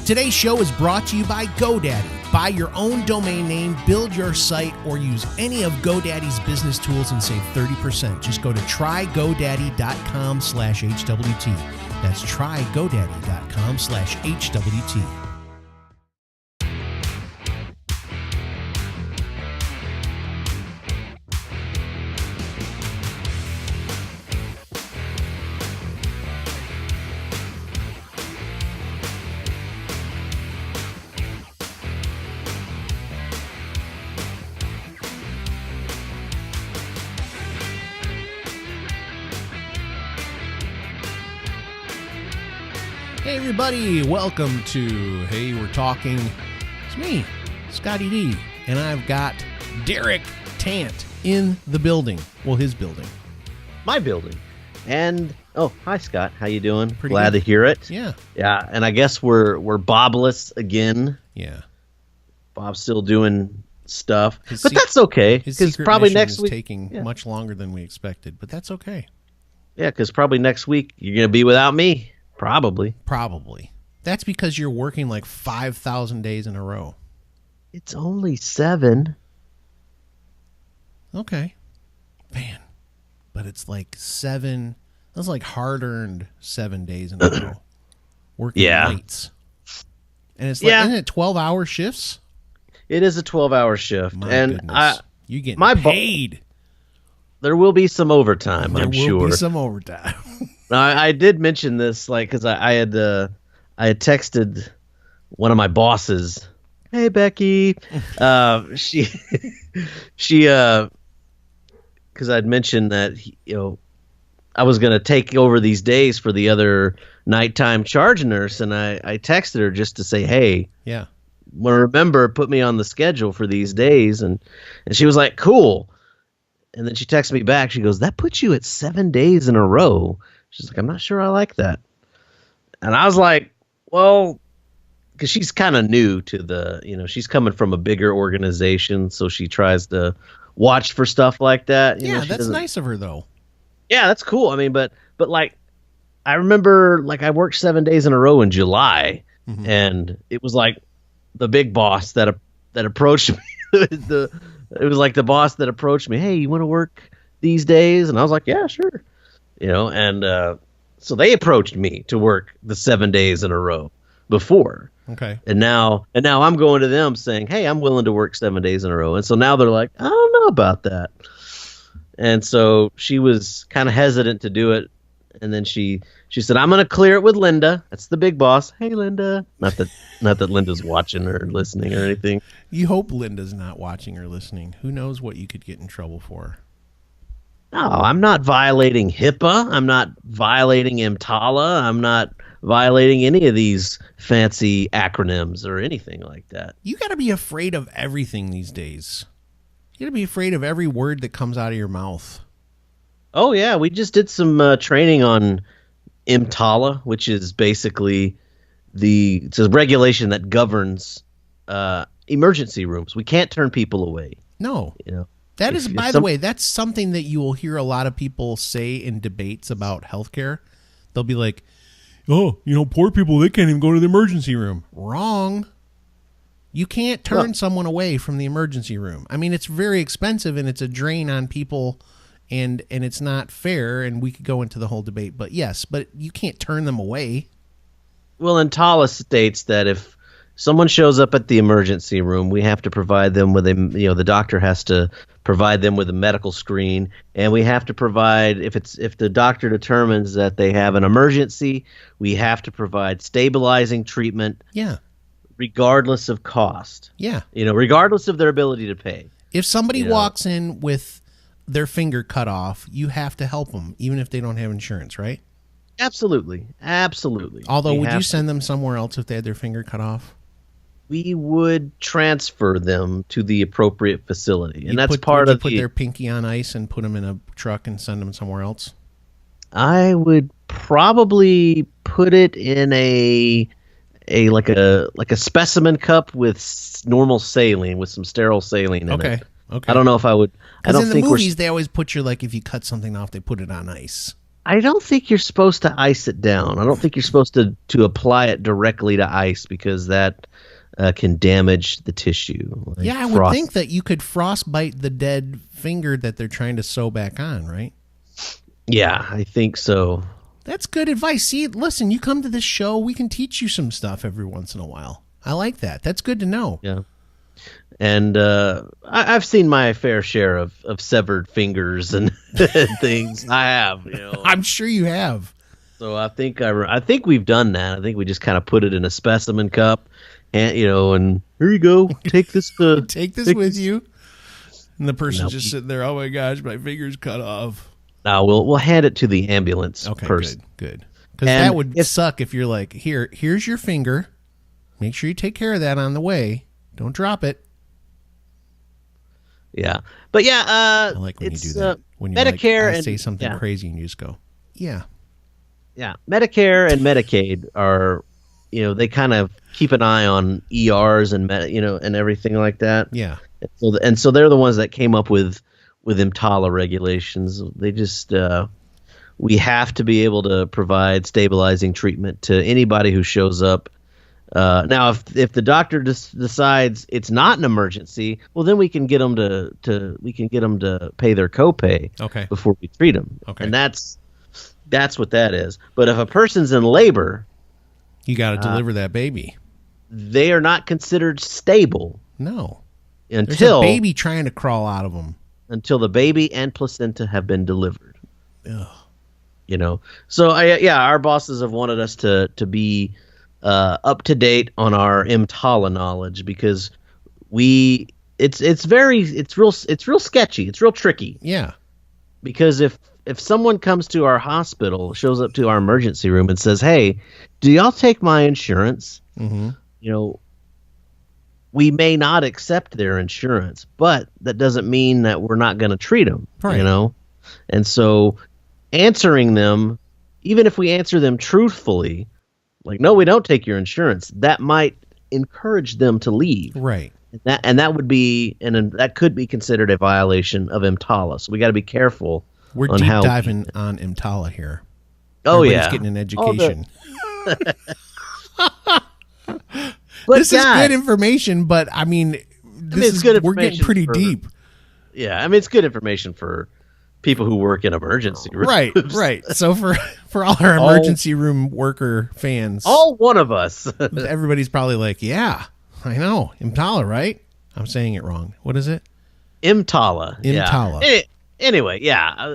Today's show is brought to you by GoDaddy. Buy your own domain name, build your site, or use any of GoDaddy's business tools and save 30%. Just go to trygodaddy.com/HWT. That's trygodaddy.com/HWT. Hey everybody, welcome to Hey We're Talking. It's me, Scotty D, and I've got Derek Tant in the building. Well, his building. My building. And, oh, hi Scott, how you doing? Pretty Glad good. to hear it. Yeah. Yeah, and I guess we're Bobless again. Yeah. Bob's still doing stuff, His but that's okay, His because secret probably mission next is week. taking much longer than we expected, but that's okay. Yeah, because probably next week you're going to be without me. Probably. That's because you're working like 5,000 days in a row. It's only 7. Okay. Man. But it's like 7. That's like hard-earned 7 days in a row. Working nights. And it's like, isn't it 12-hour shifts? It is a 12-hour shift. My and goodness. You get paid. There will be some overtime, I'm sure. There will be some overtime. Now, I did mention this, like, because I had texted one of my bosses. Hey, Becky. She, because I'd mentioned that I was going to take over these days for the other nighttime charge nurse, and I texted her just to say, hey, yeah, well, remember, put me on the schedule for these days, and she was like, cool. And then she texted me back. She goes, that puts you at 7 days in a row. She's like, I'm not sure I like that. And I was like, well, because she's kind of new to the, she's coming from a bigger organization, so she tries to watch for stuff like that. That's nice of her, though. Yeah, that's cool. I mean, but like, I remember, like, I worked 7 days in a row in July, and it was like the big boss that approached me. It was like the boss that approached me. Hey, you want to work these days? And I was like, yeah, sure. And so they approached me to work the 7 days in a row before. Okay. And now I'm going to them saying, hey, I'm willing to work 7 days in a row. And so now they're like, I don't know about that. And so she was kind of hesitant to do it. And then she said, I'm going to clear it with Linda. That's the big boss. Hey, Linda. Not that Linda's watching or listening or anything. You hope Linda's not watching or listening. Who knows what you could get in trouble for? No, I'm not violating HIPAA. I'm not violating EMTALA. I'm not violating any of these fancy acronyms or anything like that. You got to be afraid of everything these days. You got to be afraid of every word that comes out of your mouth. Oh, yeah. We just did some training on EMTALA, which is basically it's a regulation that governs emergency rooms. We can't turn people away. No. That is, by the way, that's something that you will hear a lot of people say in debates about healthcare. They'll be like, oh, poor people, they can't even go to the emergency room. Wrong. You can't turn someone away from the emergency room. I mean, it's very expensive and it's a drain on people and it's not fair, and we could go into the whole debate. But yes, but you can't turn them away. Well, EMTALA states that if someone shows up at the emergency room, we have to provide them with the doctor has to provide them with a medical screen, and we have to provide, if the doctor determines that they have an emergency, we have to provide stabilizing treatment. Yeah. Regardless of cost. Yeah. Regardless of their ability to pay. If somebody walks in with their finger cut off, you have to help them, even if they don't have insurance, right? Absolutely. Absolutely. Although, would you send them somewhere else if they had their finger cut off? We would transfer them to the appropriate facility. And that's would you put their pinky on ice and put them in a truck and send them somewhere else? I would probably put it in a like a specimen cup with normal saline, with some sterile saline in it. Okay. I don't know if I would. I don't in the think movies they always put your, like, if you cut something off, they put it on ice. I don't think you're supposed to ice it down. I don't think you're supposed to apply it directly to ice because that can damage the tissue. Like Yeah, I would think that you could frostbite the dead finger that they're trying to sew back on, right? Yeah, I think so. That's good advice. See, listen, you come to this show, we can teach you some stuff every once in a while. I like that. That's good to know. Yeah. And I've seen my fair share of severed fingers and things. I have, I'm sure you have. So I think we've done that. I think we just kind of put it in a specimen cup, and and here you go. Take this. Take this with you. And the person's just sitting there. Oh my gosh, my finger's cut off. No, we'll hand it to the ambulance person. Good. Because that would suck if you're like, here's your finger. Make sure you take care of that on the way. Don't drop it. Yeah, but yeah, I like when you do that. When you Medicare and say something crazy and you just go, yeah. Medicare and Medicaid are, they kind of keep an eye on ERs and and everything like that. Yeah, and so they're the ones that came up with EMTALA regulations. They just we have to be able to provide stabilizing treatment to anybody who shows up. Now, if the doctor decides it's not an emergency, well, then we can get them to pay their copay before we treat them. Okay. And that's what that is. But if a person's in labor, you got to deliver that baby. They are not considered stable. No. Until there's a baby trying to crawl out of them. Until the baby and placenta have been delivered. Ugh. So our bosses have wanted us to be up to date on our EMTALA knowledge because it's real sketchy. It's real tricky. Yeah. Because if someone comes to our hospital, shows up to our emergency room and says, "Hey, do y'all take my insurance?" Mm-hmm. We may not accept their insurance, but that doesn't mean that we're not going to treat them. Right. And so answering them, even if we answer them truthfully, like, no, we don't take your insurance, that might encourage them to leave. Right. And that could be considered a violation of EMTALA. So we got to be careful. We're deep diving on EMTALA here. Oh, Everybody's getting an education. But this is good information, but I mean, we're getting pretty deep. Yeah, I mean, it's good information for people who work in emergency rooms. Right. So for all our emergency room worker fans, all one of us, everybody's probably like, yeah, I know, EMTALA, right? I'm saying it wrong. What is it? EMTALA. EMTALA. Anyway,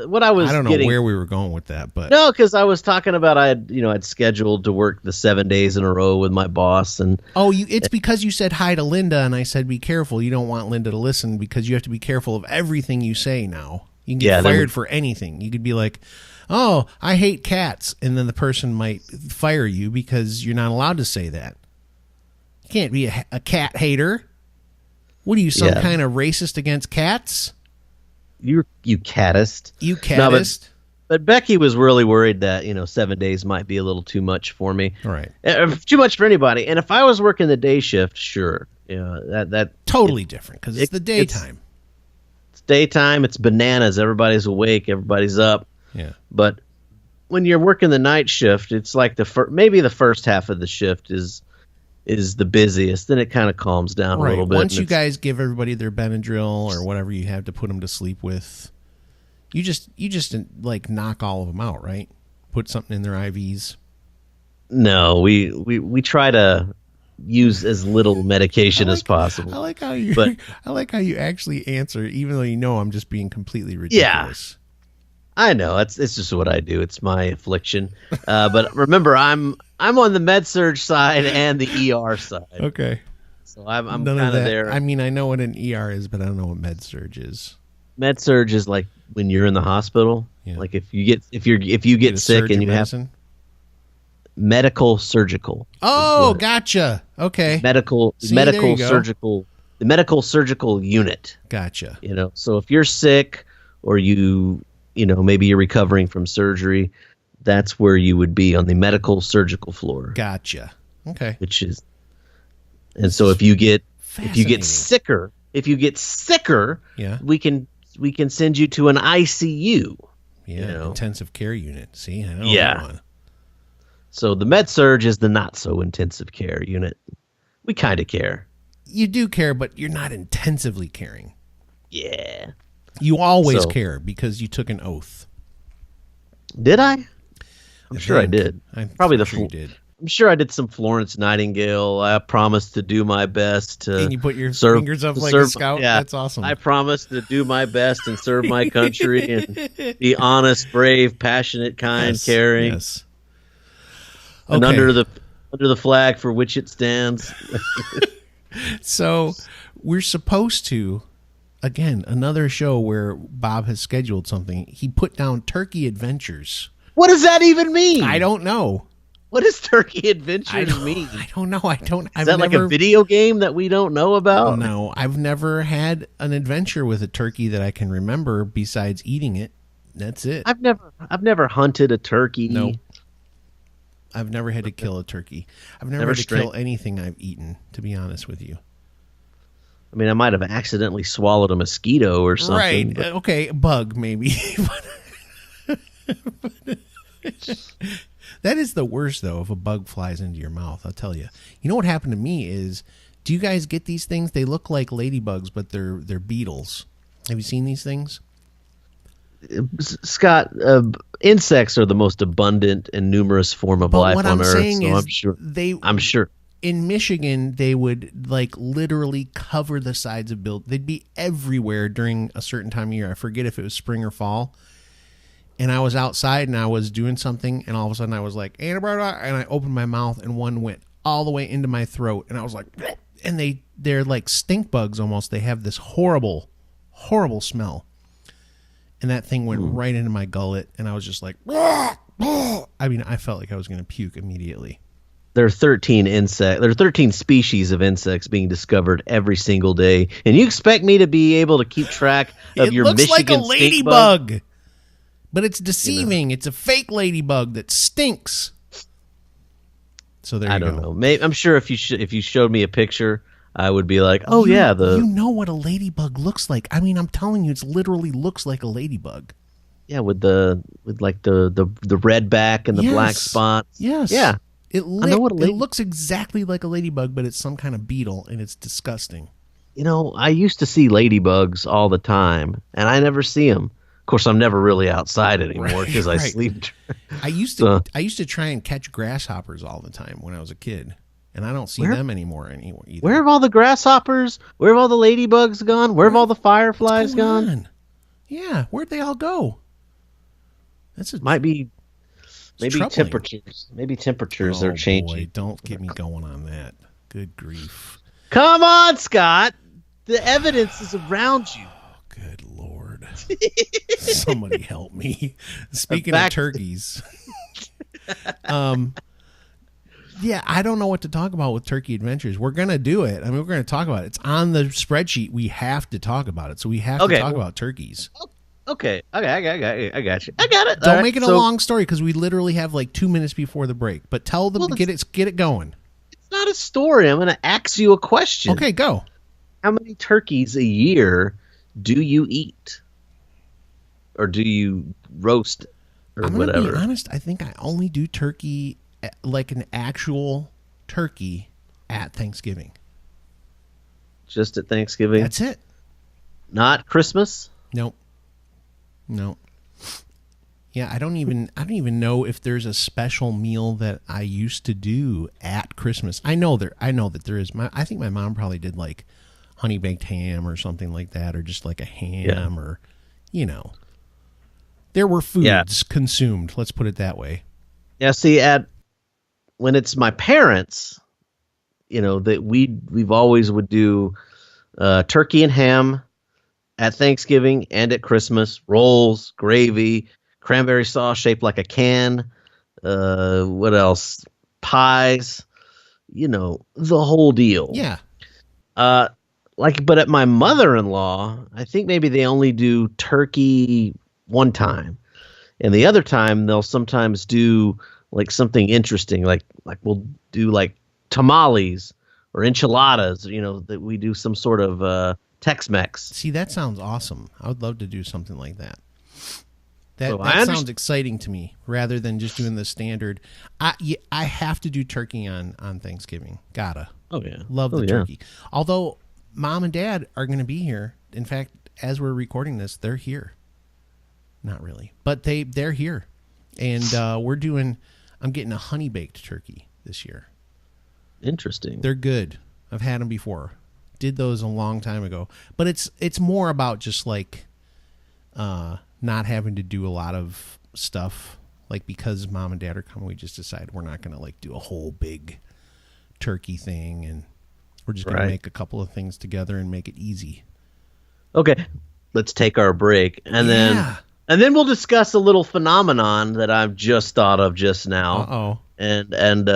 what I don't know where we were going with that, but no, because I was talking about I'd scheduled to work the 7 days in a row with my boss, and it's because you said hi to Linda, and I said be careful. You don't want Linda to listen because you have to be careful of everything you say now. You can get fired for anything. You could be like, "Oh, I hate cats," and then the person might fire you because you're not allowed to say that. You can't be a cat hater. What are you, some kind of racist against cats? You catist. You catist. No, but Becky was really worried that 7 days might be a little too much for me. Right. Too much for anybody. And if I was working the day shift, sure, that totally different because it's the daytime. It's daytime. It's bananas. Everybody's awake. Everybody's up. Yeah. But when you're working the night shift, it's like maybe the first half of the shift is the busiest. Then it kind of calms down a little bit. Once you guys give everybody their Benadryl or whatever you have to put them to sleep with, you just like knock all of them out, right? Put something in their IVs. No, we try to use as little medication as possible. I like how you actually answer, even though you know I'm just being completely ridiculous. Yeah. I know it's just what I do. It's my affliction. But remember, I'm on the med-surg side and the ER side. Okay. So I'm kind of there. I mean, I know what an ER is, but I don't know what med-surg is. Med-surg is like when you're in the hospital. Yeah. Like if you get sick and you have medical surgical. Oh, gotcha. Okay. Medical surgical. The medical surgical unit. Gotcha. So if you're sick or maybe you're recovering from surgery, that's where you would be, on the medical surgical floor. Gotcha. Okay. So if you get sicker, yeah, we can send you to an ICU. Yeah, intensive care unit. See, I know Yeah. that one. So the med surge is the not so intensive care unit. We kind of care. You do care, but you're not intensively caring. Yeah. You always care because you took an oath. Did I? I'm sure I did. Probably sure you did. I'm sure I did some Florence Nightingale. I promised to do my best to. And you put your fingers up like a scout. Yeah, that's awesome. I promised to do my best and serve my country and be honest, brave, passionate, kind, caring. Yes. Okay. And under the flag for which it stands. So we're supposed to, again, another show where Bob has scheduled something. He put down Turkey Adventures. What does that even mean? I don't know. What does Turkey Adventures mean? I don't know. Is that like a video game that we don't know about? No, I've never had an adventure with a turkey that I can remember besides eating it. That's it. I've never hunted a turkey. No. I've never had to kill a turkey. I've never had to kill anything I've eaten, to be honest with you. I mean, I might have accidentally swallowed a mosquito or something. Right. Okay, a bug maybe. That is the worst, though, if a bug flies into your mouth, I'll tell you. You know what happened to me is, do you guys get these things? They look like ladybugs, but they're beetles. Have you seen these things? Scott, insects are the most abundant and numerous form of life on Earth. So I'm sure. In Michigan, they would like literally cover the sides of buildings. They'd be everywhere during a certain time of year. I forget if it was spring or fall. And I was outside and I was doing something, and all of a sudden I was like, and I opened my mouth and one went all the way into my throat, and I was like, and they're like stink bugs almost. They have this horrible, horrible smell. And that thing went right into my gullet, and I was just like, I mean, I felt like I was going to puke immediately. There are 13 species of insects being discovered every single day, and you expect me to be able to keep track of your Michigan stink bug? It looks like a ladybug. But it's deceiving. You know. It's a fake ladybug that stinks. So there you go. I don't know. Maybe, I'm sure if you showed me a picture, I would be like, oh, yeah. You know what a ladybug looks like. I mean, I'm telling you, it literally looks like a ladybug. Yeah, with the red back and the black spots. Yes. Yeah. It looks exactly like a ladybug, but it's some kind of beetle, and it's disgusting. You know, I used to see ladybugs all the time, and I never see them. Of course, I'm never really outside anymore because I sleep. I used to try and catch grasshoppers all the time when I was a kid, and I don't see them anymore either. Where have all the grasshoppers? Where have all the ladybugs gone? Where have all the fireflies gone? Yeah, where'd they all go? Maybe temperatures. Maybe temperatures are changing. Boy, don't get me going on that. Good grief! Come on, Scott. The evidence is around you. Good Lord. Somebody help me. Speaking of turkeys. Yeah, I don't know what to talk about with Turkey Adventures. We're going to do it. I mean, we're going to talk about it. It's on the spreadsheet. We have to talk about it. So we have to talk about turkeys. Okay. I got you. I got it. Don't make it a long story because we literally have like 2 minutes before the break. But tell them to get it going. It's not a story. I'm going to ask you a question. Okay, go. How many turkeys a year do you eat? Or do you roast or I'm whatever? I'm going to be honest. I think I only do turkey, like an actual turkey, at Thanksgiving. Just at Thanksgiving? That's it. Not Christmas? Nope. No. Yeah, I don't even know if there's a special meal that I used to do at Christmas. I know that there is. I think my mom probably did like honey baked ham or something like that, or just like a ham, or there were foods consumed. Let's put it that way. Yeah. See, when it's my parents, that we've always would do turkey and ham at Thanksgiving and at Christmas, rolls, gravy, cranberry sauce shaped like a can. What else? Pies, the whole deal. Yeah. But at my mother-in-law, I think maybe they only do turkey one time. And the other time they'll sometimes do like something interesting, like we'll do like tamales or enchiladas, that we do some sort of Tex-Mex. See, that sounds awesome. I would love to do something like that. That sounds exciting to me, rather than just doing the standard. I have to do turkey on Thanksgiving. Gotta. Oh yeah, love the turkey. Although Mom and Dad are going to be here. In fact, as we're recording this, they're here. Not really, but they're here, and I'm getting a honey baked turkey this year. Interesting. They're good. I've had them before. Did those a long time ago, but it's more about just like not having to do a lot of stuff. Like, because Mom and Dad are coming, we just decided we're not going to like do a whole big turkey thing, and we're just going to make a couple of things together and make it easy. Okay, let's take our break, and then we'll discuss a little phenomenon that I've just thought of just now. And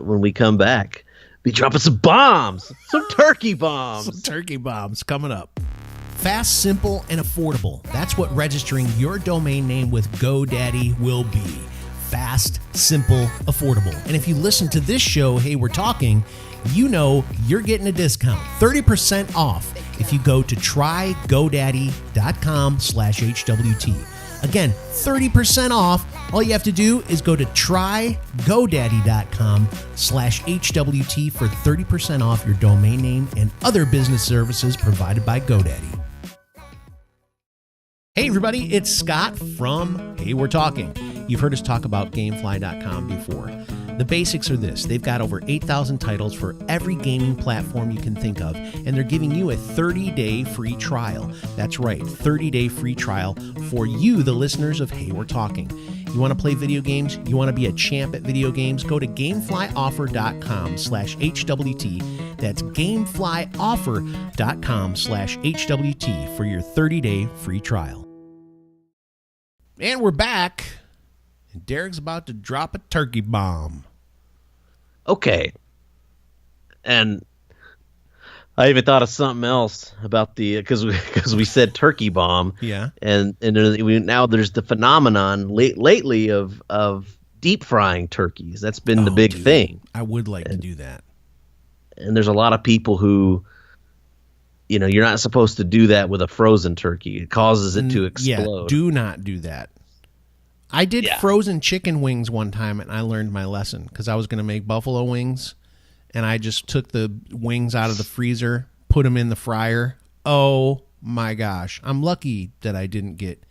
when we come back, be dropping some bombs, some turkey bombs. Some turkey bombs coming up. Fast, simple, and affordable. That's what registering your domain name with GoDaddy will be. Fast, simple, affordable. And if you listen to this show, Hey, We're Talking, you know you're getting a discount, 30% off, if you go to trygodaddy.com/HWT. Again, 30% off. All you have to do is go to trygodaddy.com/HWT for 30% off your domain name and other business services provided by GoDaddy. Hey everybody, it's Scott from Hey, We're Talking. You've heard us talk about Gamefly.com before. The basics are this. They've got over 8,000 titles for every gaming platform you can think of, and they're giving you a 30-day free trial. That's right, 30-day free trial for you, the listeners of Hey, We're Talking. You want to play video games? You want to be a champ at video games? Go to gameflyoffer.com/HWT. That's gameflyoffer.com/HWT for your 30-day free trial. And we're back. And Derek's about to drop a turkey bomb. Okay. And I even thought of something else about because we said turkey bomb. Yeah. And now there's the phenomenon lately of deep frying turkeys. That's been the big thing. I would like to do that. And there's a lot of people who, you're not supposed to do that with a frozen turkey. It causes it to explode. Yeah, do not do that. I did frozen chicken wings one time, and I learned my lesson because I was going to make buffalo wings, and I just took the wings out of the freezer, put them in the fryer. Oh, my gosh. I'm lucky that I didn't get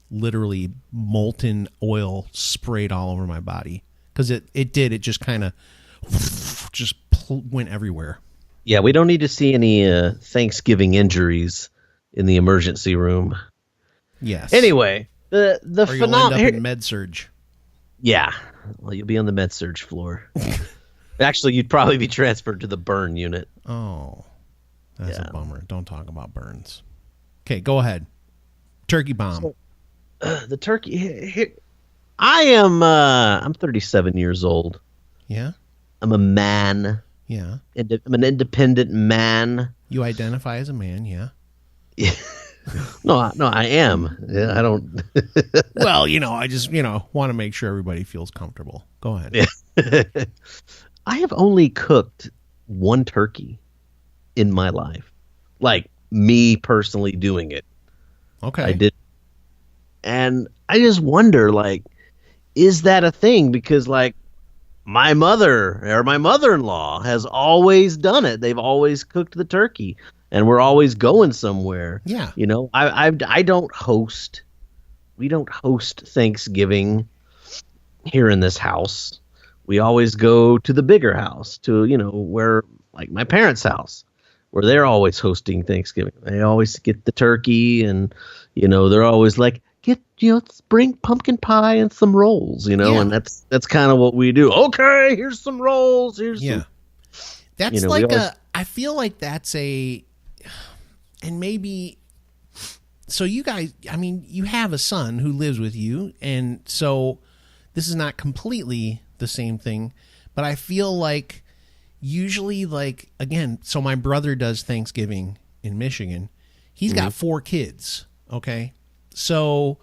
literally molten oil sprayed all over my body because it did. It just kind of went everywhere. Yeah, we don't need to see any Thanksgiving injuries in the emergency room. Yes. Anyway. The or you'll end up in med-surg. Yeah. Well, you'll be on the med-surg floor. Actually, you'd probably be transferred to the burn unit. Oh, that's a bummer. Don't talk about burns. Okay, go ahead. Turkey bomb. So, the turkey. I'm 37 years old. Yeah. I'm a man. Yeah. I'm an independent man. You identify as a man, yeah. Yeah. No, I am. Yeah, I don't. Well, I just, want to make sure everybody feels comfortable. Go ahead. Yeah. I have only cooked one turkey in my life. Like, me personally doing it. Okay. I did. And I just wonder, is that a thing? Because, my mother or my mother-in-law has always done it. They've always cooked the turkey. And we're always going somewhere. Yeah. I don't host. We don't host Thanksgiving here in this house. We always go to the bigger house, to, where, like my parents' house, where they're always hosting Thanksgiving. They always get the turkey and, they're always like, bring pumpkin pie and some rolls, and that's kind of what we do. Okay, here's some rolls. Here's some. That's I feel like that's and maybe, so you guys, you have a son who lives with you, and so this is not completely the same thing, but I feel like usually, again, so my brother does Thanksgiving in Michigan. He's got 4 kids, okay? So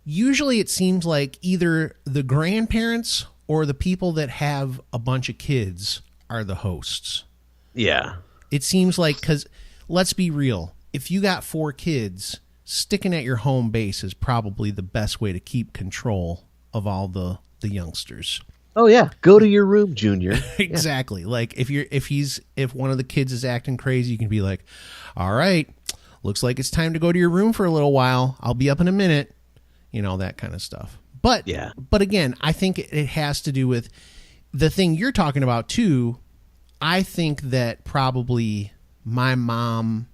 usually it seems like either the grandparents or the people that have a bunch of kids are the hosts. Yeah. It seems like, because let's be real, if you got 4 kids, sticking at your home base is probably the best way to keep control of all the youngsters. Oh yeah, go to your room, Junior. Exactly. Like if one of the kids is acting crazy, you can be like, all right, looks like it's time to go to your room for a little while. I'll be up in a minute. You know, that kind of stuff. But again, I think it has to do with the thing you're talking about too. I think that probably my mom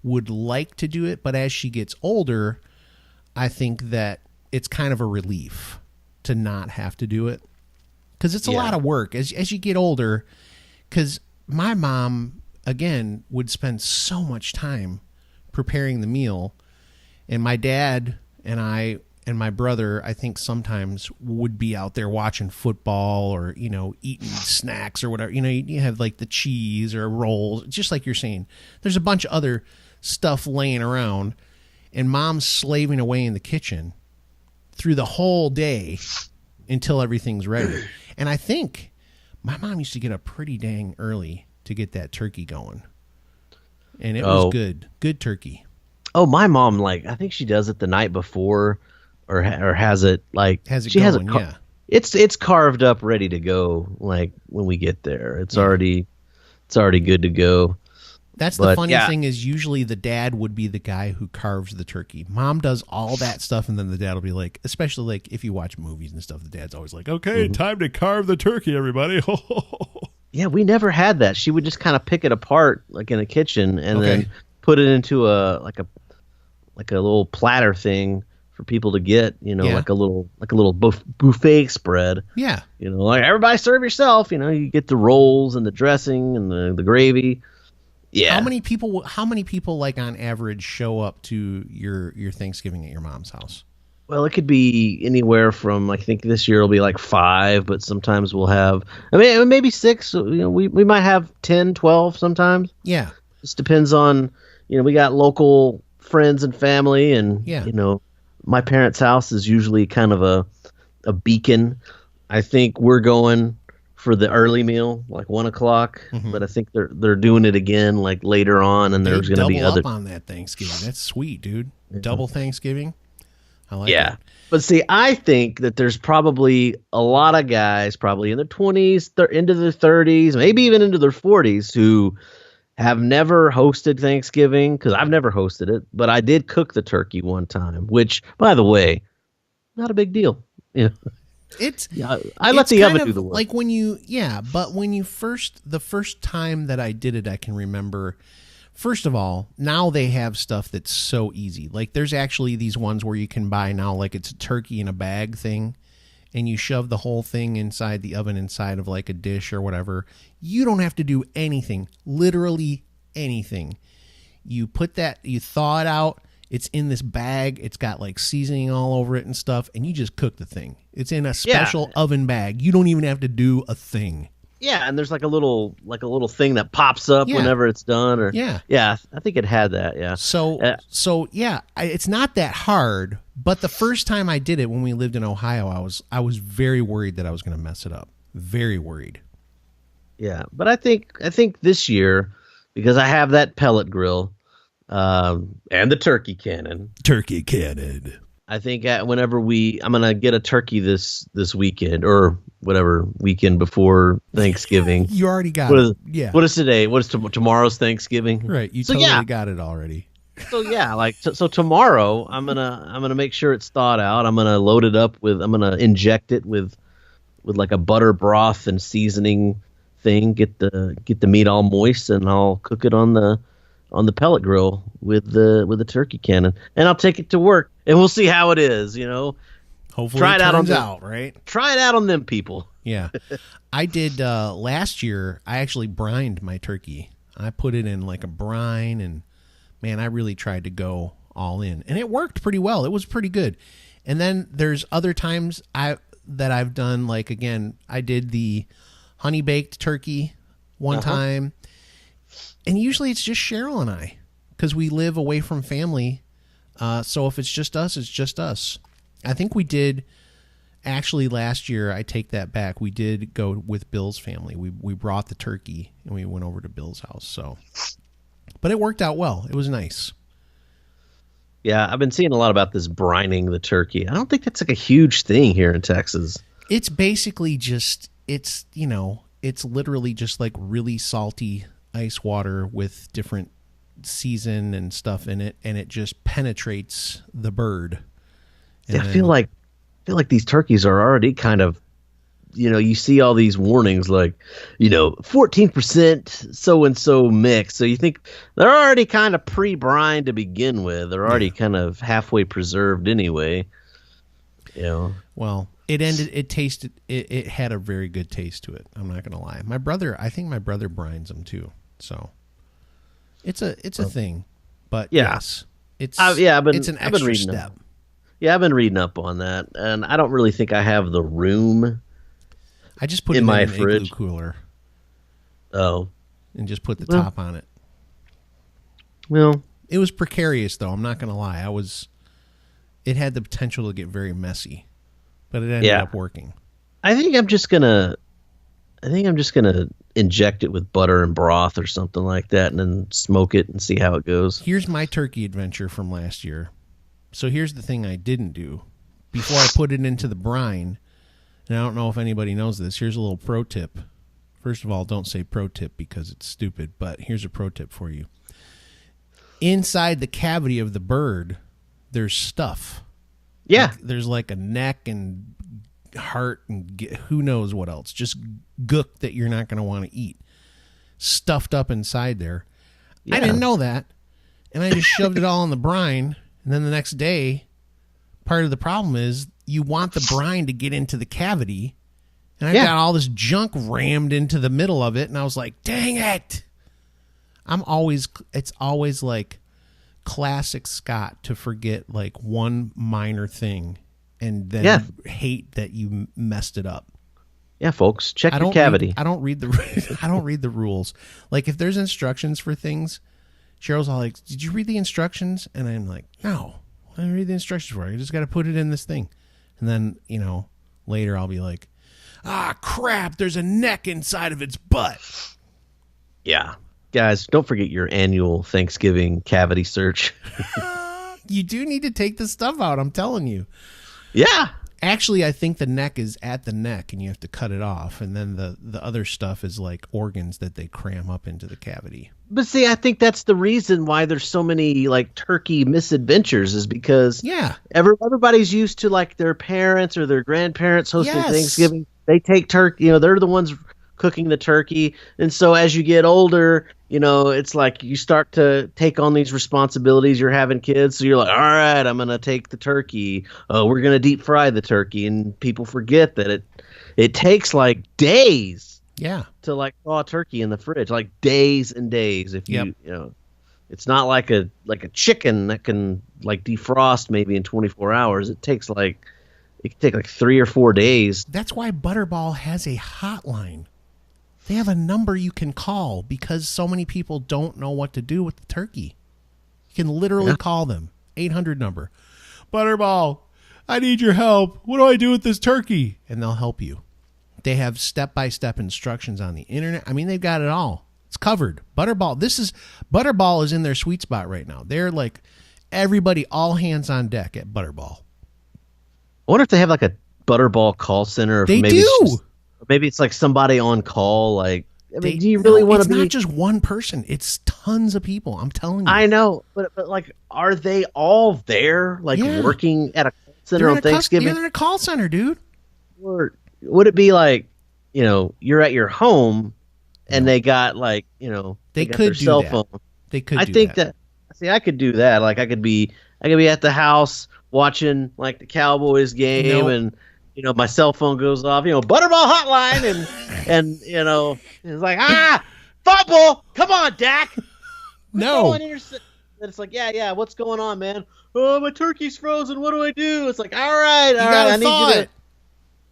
would like to do it, but as she gets older, I think that it's kind of a relief to not have to do it. Because it's a lot of work as you get older. Because my mom, again, would spend so much time preparing the meal. And my dad and I and my brother, I think sometimes would be out there watching football or, you know, eating snacks or whatever. You know, you have like the cheese or rolls, just like you're saying. There's a bunch of other stuff laying around. And mom's slaving away in the kitchen through the whole day until everything's ready. And I think my mom used to get up pretty dang early to get that turkey going. And it was good. Good turkey. Oh, my mom, like, I think she does it the night before or has it, like... yeah. It's carved up, ready to go, like, when we get there. It's already good to go. That's the funny thing is usually the dad would be the guy who carves the turkey. Mom does all that stuff, and then the dad will be like, especially like if you watch movies and stuff, the dad's always like, okay, time to carve the turkey, everybody. Yeah, we never had that. She would just kind of pick it apart like in a kitchen and then put it into a little platter thing for people to get, you know, like a little buffet spread. Yeah. You know, like everybody serve yourself, you know, you get the rolls and the dressing and the gravy. Yeah. How many people like on average show up to your Thanksgiving at your mom's house? Well, it could be anywhere from, I think this year it'll be like 5, but sometimes we'll have, I mean, maybe 6. You know, we might have 10, 12 sometimes. Yeah. Just depends on, you know, we got local friends and family, and you know, my parents' house is usually kind of a beacon. I think we're going for the early meal, like 1 o'clock, but I think they're doing it again like later on, and there's going to be other up on that Thanksgiving. That's sweet, dude. Double Thanksgiving. I like it. But see, I think that there's probably a lot of guys, probably in their 20s, into their 30s, maybe even into their 40s, who have never hosted Thanksgiving, because I've never hosted it, but I did cook the turkey one time, which, by the way, not a big deal. You know? I let the oven do the work. Like when the first time that I did it, I can remember, first of all, now they have stuff that's so easy. Like there's actually these ones where you can buy now, like it's a turkey in a bag thing, and you shove the whole thing inside the oven, inside of like a dish or whatever. You don't have to do anything, literally anything. You thaw it out. It's in this bag. It's got like seasoning all over it and stuff, and you just cook the thing. It's in a special oven bag. You don't even have to do a thing. Yeah, and there's like a little thing that pops up whenever it's done. Or I think it had that. Yeah. So it's not that hard. But the first time I did it when we lived in Ohio, I was very worried that I was going to mess it up. Very worried. Yeah, but I think this year, because I have that pellet grill. And the turkey cannon. I think whenever I'm gonna get a turkey this weekend or whatever weekend before Thanksgiving. You already got it. Yeah. What is today? What is tomorrow's Thanksgiving? Right. You totally got it already. So so tomorrow I'm gonna make sure it's thawed out. I'm gonna load it up I'm gonna inject it with like a butter broth and seasoning thing. Get the meat all moist, and I'll cook it on the pellet grill with the turkey cannon, and I'll take it to work, and we'll see how it is. You know, hopefully try it out right. Try it out on them people. Yeah, I did last year. I actually brined my turkey. I put it in like a brine, and man, I really tried to go all in, and it worked pretty well. It was pretty good. And then there's other times that I've done, like, again, I did the honey baked turkey one time. And usually it's just Cheryl and I, because we live away from family. So if it's just us, it's just us. I think we did, actually last year, I take that back, we did go with Bill's family. We brought the turkey, and we went over to Bill's house. So, but it worked out well. It was nice. Yeah, I've been seeing a lot about this brining the turkey. I don't think that's like a huge thing here in Texas. It's basically just it's literally just like really salty ice water with different season and stuff in it, and it just penetrates the bird. Yeah, I feel like these turkeys are already kind of, you see all these warnings like, 14% so and so mix. So you think they're already kind of pre-brined to begin with. They're already kind of halfway preserved anyway. Well, it tasted it had a very good taste to it. I'm not gonna lie. I think my brother brines them too. So it's a thing. But yes, it's an extra step. Yeah, I've been reading up on that, and I don't really think I have the room. I just put it in my fridge igloo cooler. Oh, and just put the top on it. Well, it was precarious though. I'm not gonna lie. It had the potential to get very messy, but it ended up working. I think I'm just gonna inject it with butter and broth or something like that, and then smoke it and see how it goes. Here's my turkey adventure from last year. So here's the thing I didn't do before I put it into the brine. And I don't know if anybody knows this. Here's a little pro tip. First of all, don't say pro tip because it's stupid, but here's a pro tip for you. Inside the cavity of the bird, there's stuff. Yeah. There's like a neck and heart and who knows what else. Just gook that you're not going to want to eat. Stuffed up inside there. Yeah. I didn't know that. And I just shoved it all in the brine. And then the next day, part of the problem is you want the brine to get into the cavity. And I got all this junk rammed into the middle of it. And I was like, dang it. It's always like classic Scott to forget like one minor thing and then hate that you messed it up. Yeah, folks, check your cavity. I don't read the rules. Like if there's instructions for things, Cheryl's all like, did you read the instructions? And I'm like, no, I didn't read the instructions for it. I just got to put it in this thing. And then, later I'll be like, crap, there's a neck inside of its butt. Yeah. Guys, don't forget your annual Thanksgiving cavity search. You do need to take the stuff out, I'm telling you. Yeah. Actually, I think the neck is at the neck and you have to cut it off. And then the other stuff is like organs that they cram up into the cavity. But see, I think that's the reason why there's so many like turkey misadventures is because everybody's used to like their parents or their grandparents hosting Thanksgiving. They take turkey, they're the ones cooking the turkey. And so as you get older, it's like you start to take on these responsibilities. You're having kids. So you're like, all right, I'm going to take the turkey. We're going to deep fry the turkey. And people forget that it takes like days to like thaw a turkey in the fridge, like days and days. If it's not like a chicken that can like defrost maybe in 24 hours. It can take like 3 or 4 days. That's why Butterball has a hotline. They have a number you can call because so many people don't know what to do with the turkey. You can literally call them. 800 number. Butterball, I need your help. What do I do with this turkey? And they'll help you. They have step-by-step instructions on the internet. I mean, they've got it all. It's covered. Butterball is in their sweet spot right now. They're like everybody, all hands on deck at Butterball. I wonder if they have like a Butterball call center. Or they maybe do. Maybe it's like somebody on call. Like, do you really want to be? It's not just one person. It's tons of people. I'm telling you. I know, but like, are they all there, like working at a call center on Thanksgiving? They're in a call center, dude. Or would it be like, you're at your home, and they got like, they could do cell that. phone. They could. I think that. See, I could do that. Like, I could be at the house watching like the Cowboys game and. My cell phone goes off, Butterball hotline, and it's like, fumble, come on, Dak. No. And it's like, yeah, what's going on, man? Oh, my turkey's frozen. What do I do? It's like, all right, I need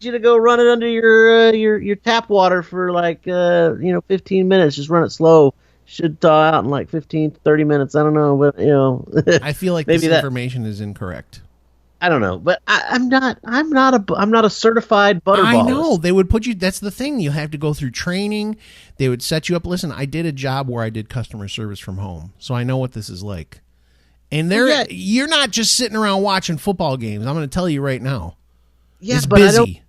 you to go run it under your tap water for like 15 minutes. Just run it slow. Should thaw out in like 15, 30 minutes. I don't know, but I feel like this information is incorrect. I don't know, but I'm not a certified Butterball. I know they would put you. That's the thing. You have to go through training. They would set you up. Listen, I did a job where I did customer service from home, so I know what this is like. And you're not just sitting around watching football games. I'm going to tell you right now. Yeah, it's but busy.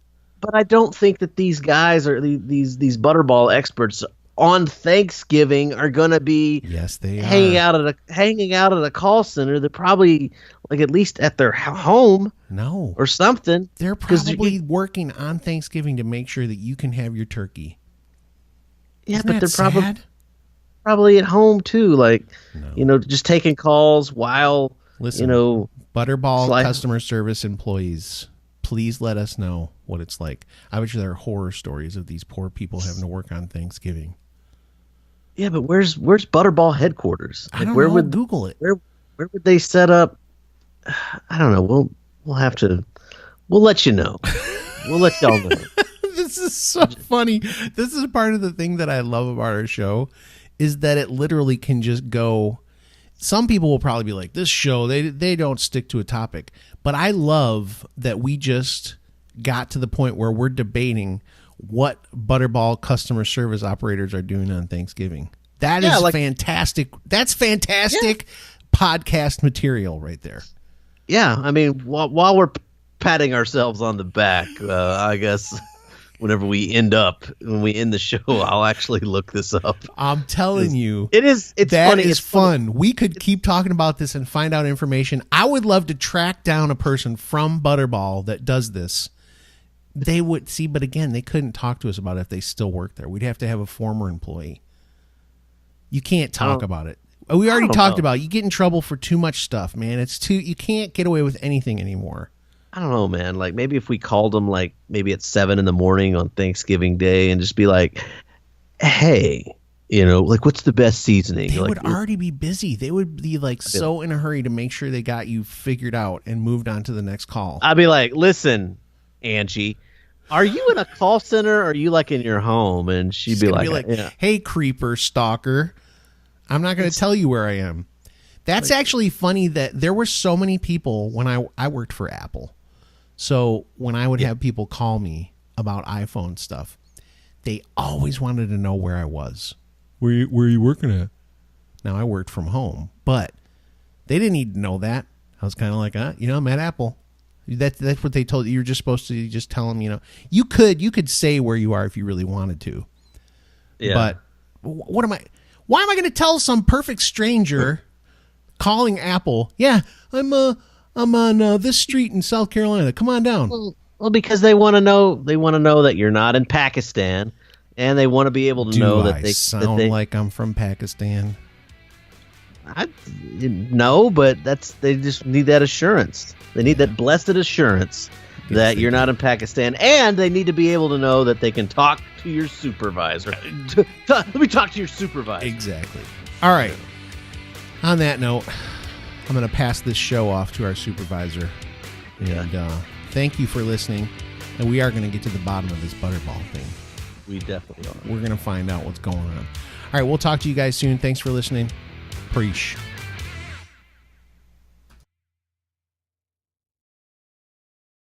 I don't think that these guys are these Butterball experts on Thanksgiving are going to be hanging out at a call center. They're probably like at least at their home. No. Or something. They're probably working on Thanksgiving to make sure that you can have your turkey. Yeah, Isn't but they're sad? probably at home too, like just taking calls while Butterball customer service employees, please let us know what it's like. I bet you there are horror stories of these poor people having to work on Thanksgiving. Yeah, but where's Butterball headquarters? Like, I don't know. Google it. Where would they set up? I don't know. We'll have to. We'll let you know. We'll let y'all know. This is so funny. This is part of the thing that I love about our show is that it literally can just go. Some people will probably be like, this show, they don't stick to a topic. But I love that we just got to the point where we're debating what Butterball customer service operators are doing on Thanksgiving. That is fantastic. That's fantastic podcast material right there. Yeah, I mean, while we're patting ourselves on the back, I guess when we end the show, I'll actually look this up. I'm telling you, it's funny. It's fun. We could keep talking about this and find out information. I would love to track down a person from Butterball that does this. They would see, but again, they couldn't talk to us about it if they still work there. We'd have to have a former employee. You can't talk about it. We already talked about it. You get in trouble for too much stuff, man. You can't get away with anything anymore. I don't know, man. Like maybe if we called them like maybe at 7 a.m. on Thanksgiving Day and just be like, hey, like what's the best seasoning? They would already be busy. They would be like so in a hurry to make sure they got you figured out and moved on to the next call. I'd be like, listen, Angie, are you in a call center or are you like in your home? And she'd be like, hey, creeper stalker, I'm not going to tell you where I am. That's actually funny that there were so many people when I worked for Apple. So when I would have people call me about iPhone stuff, they always wanted to know where I was. Where are you working at? Now, I worked from home, but they didn't need to know that. I was kind of like, I'm at Apple. That's what they told you. You're just supposed to just tell them, you could say where you are if you really wanted to. Yeah. But why am I going to tell some perfect stranger calling Apple? Yeah, I'm on this street in South Carolina. Come on down. Well, because they want to know that you're not in Pakistan, and they want to be able to know that they sound like I'm from Pakistan. No, but they just need that assurance. They need that blessed assurance that you're not in Pakistan, and they need to be able to know that they can talk to your supervisor. Let me talk to your supervisor. Exactly. All right. On that note, I'm going to pass this show off to our supervisor. And thank you for listening. And we are going to get to the bottom of this Butterball thing. We definitely are. We're going to find out what's going on. All right, we'll talk to you guys soon. Thanks for listening. Preach.